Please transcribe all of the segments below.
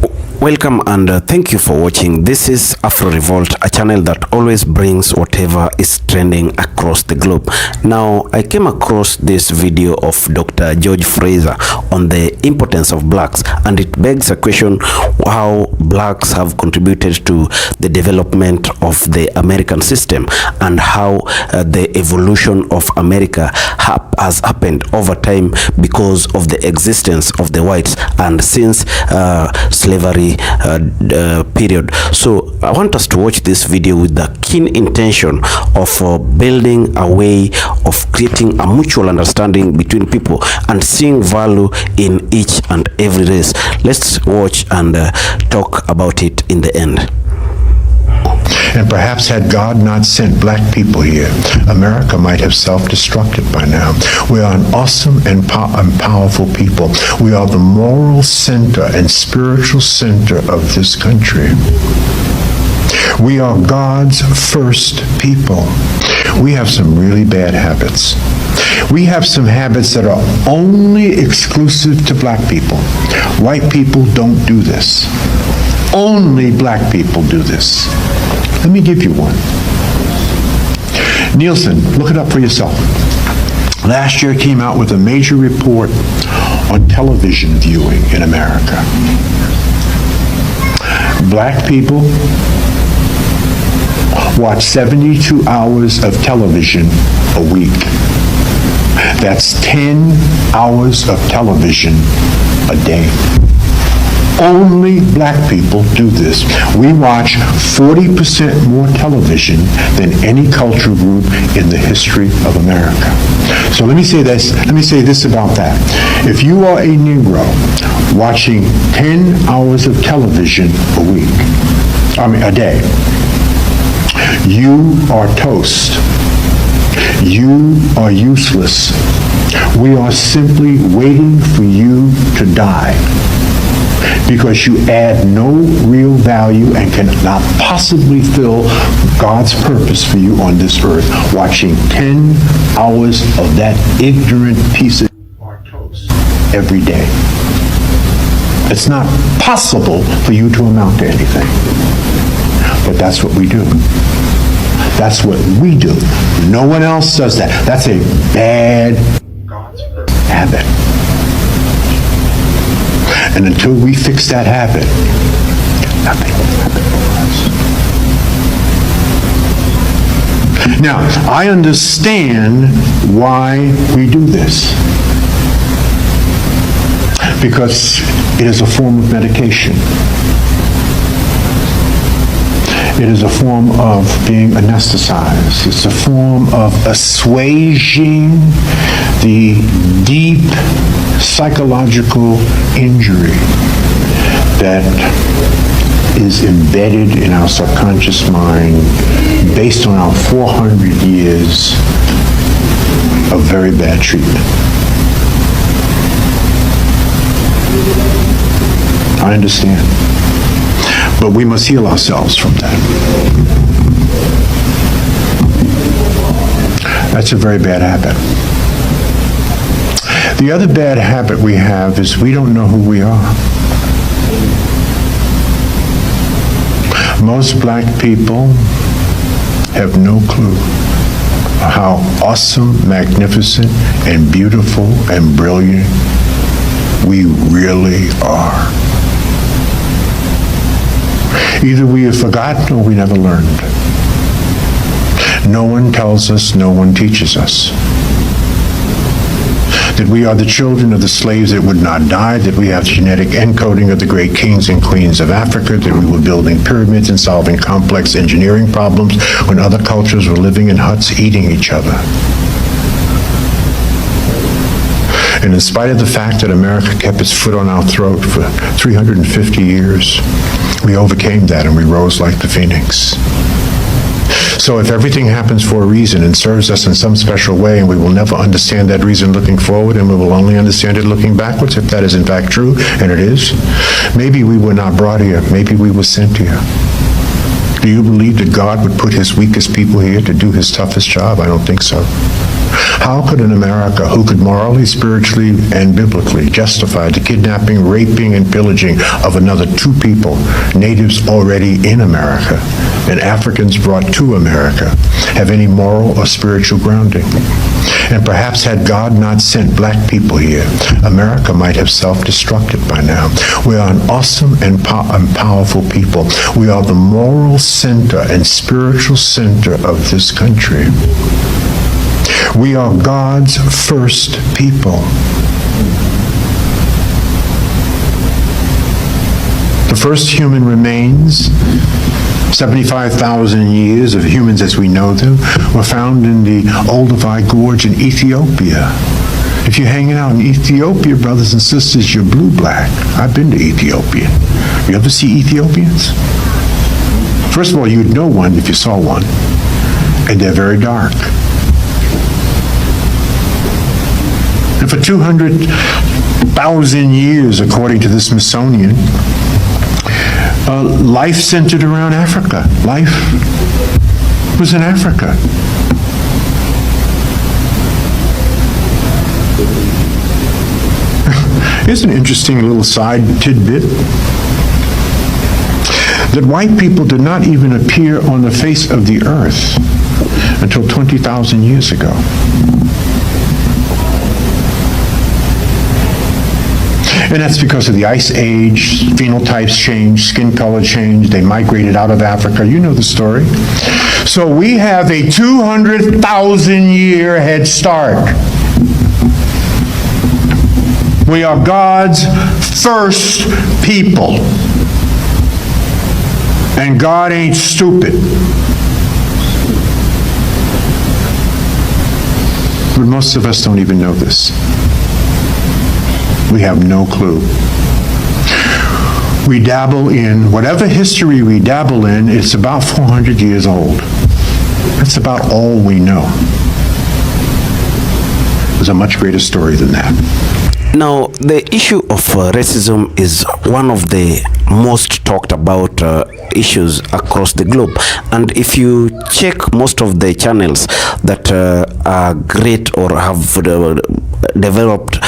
Welcome and thank you for watching. This is Afro Revolt, a channel that always brings whatever is trending across the globe. Now, I came across this video of Dr. George Fraizer on the importance of blacks, and it begs a question how blacks have contributed to the development of the American system and how the evolution of America has happened over time because of the existence of the whites and since slavery period. So I want us to watch this video with the keen intention of building a way of creating a mutual understanding between people and seeing value in each and every race. Let's watch and talk about it in the end. And perhaps had God not sent black people here, America might have self-destructed by now. We are an awesome and powerful people. We are the moral center and spiritual center of this country. We are God's first people. We have some really bad habits. We have some habits that are only exclusive to black people. White people don't do this. Only black people do this. Let me give you one. Nielsen, look it up for yourself. Last year came out with a major report on television viewing in America. Black people watch 72 hours of television a week. That's 10 hours of television a day. Only black people do this. We watch 40% more television than any cultural group in the history of America. So let me say this about that. If you are a Negro watching 10 hours of television a day, you are toast. You are useless. We are simply waiting for you to die, because you add no real value and cannot possibly fill God's purpose for you on this earth, watching 10 hours of that ignorant piece of toast every day. It's not possible for you to amount to anything. But that's what we do. That's what we do. No one else does that. That's a bad habit. And until we fix that habit, nothing will happen for us. Now, I understand why we do this. Because it is a form of medication. It is a form of being anesthetized. It's a form of assuaging the deep psychological injury that is embedded in our subconscious mind based on our 400 years of very bad treatment. I understand. But we must heal ourselves from that. That's a very bad habit. The other bad habit we have is we don't know who we are. Most black people have no clue how awesome, magnificent, and beautiful and brilliant we really are. Either we have forgotten or we never learned. No one tells us, no one teaches us. That we are the children of the slaves that would not die, that we have genetic encoding of the great kings and queens of Africa, that we were building pyramids and solving complex engineering problems when other cultures were living in huts eating each other. And in spite of the fact that America kept its foot on our throat for 350 years, we overcame that and we rose like the phoenix. So if everything happens for a reason and serves us in some special way, and we will never understand that reason looking forward, and we will only understand it looking backwards, if that is in fact true, and it is, maybe we were not brought here, maybe we were sent here. Do you believe that God would put his weakest people here to do his toughest job? I don't think so. How could an America who could morally, spiritually, and biblically justify the kidnapping, raping, and pillaging of another two people, natives already in America, and Africans brought to America, have any moral or spiritual grounding? And perhaps had God not sent black people here, America might have self-destructed by now. We are an awesome and powerful people. We are the moral center and spiritual center of this country. We are God's first people. The first human remains, 75,000 years of humans as we know them, were found in the Olduvai Gorge in Ethiopia. If you're hanging out in Ethiopia, brothers and sisters, you're blue-black. I've been to Ethiopia. You ever see Ethiopians? First of all, you'd know one if you saw one, and they're very dark. And for 200,000 years, according to the Smithsonian, life centered around Africa. Life was in Africa. Here's an interesting little side tidbit, that white people did not even appear on the face of the earth until 20,000 years ago. And that's because of the Ice Age, phenotypes changed, skin color changed, they migrated out of Africa. You know the story. So we have a 200,000-year head start. We are God's first people. And God ain't stupid. But most of us don't even know this. We have no clue. We dabble in, whatever history we dabble in, it's about 400 years old. That's about all we know. There's a much greater story than that. Now, the issue of racism is one of the most talked about issues across the globe. And if you check most of the channels that are great or have developed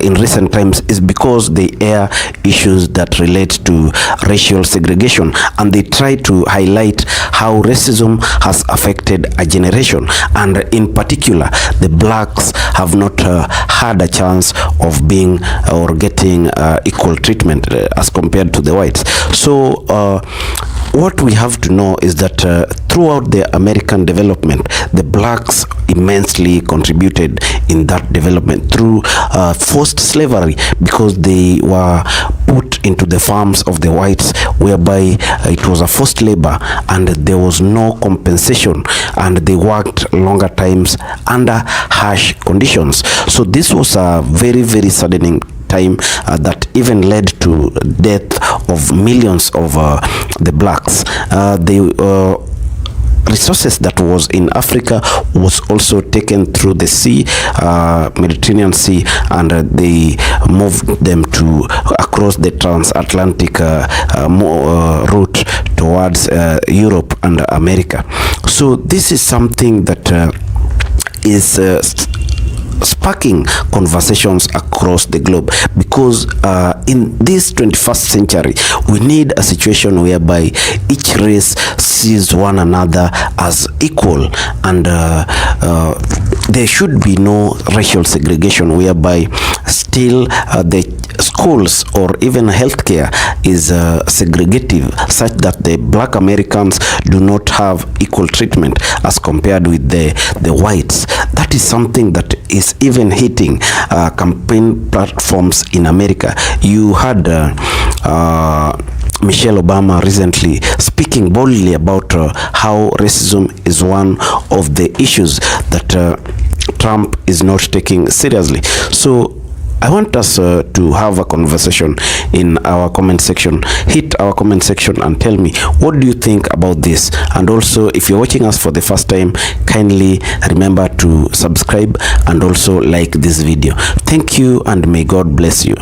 in recent times, is because they air issues that relate to racial segregation, and they try to highlight how racism has affected a generation, and in particular the blacks have not had a chance of being or getting equal treatment as compared to the whites. So what we have to know is that throughout the American development, the blacks immensely contributed in that development through forced slavery, because they were put into the farms of the whites, whereby it was a forced labor and there was no compensation, and they worked longer times under harsh conditions. So this was a very, very saddening time that even led to death of millions of the blacks. The resources that was in Africa was also taken through the sea, Mediterranean Sea, and they moved them to across the transatlantic route towards Europe and America. So this is something that is sparking conversations across the globe, because in this 21st century we need a situation whereby each race sees one another as equal, and there should be no racial segregation, whereby still the schools or even healthcare is segregative, such that the black Americans do not have equal treatment as compared with the whites. That is something that is even hitting campaign platforms in America. You had Michelle Obama recently speaking boldly about how racism is one of the issues that Trump is not taking seriously. So I want us to have a conversation in our comment section. Hit our comment section and tell me, what do you think about this? And also, if you're watching us for the first time, kindly remember to subscribe and also like this video. Thank you, and may God bless you.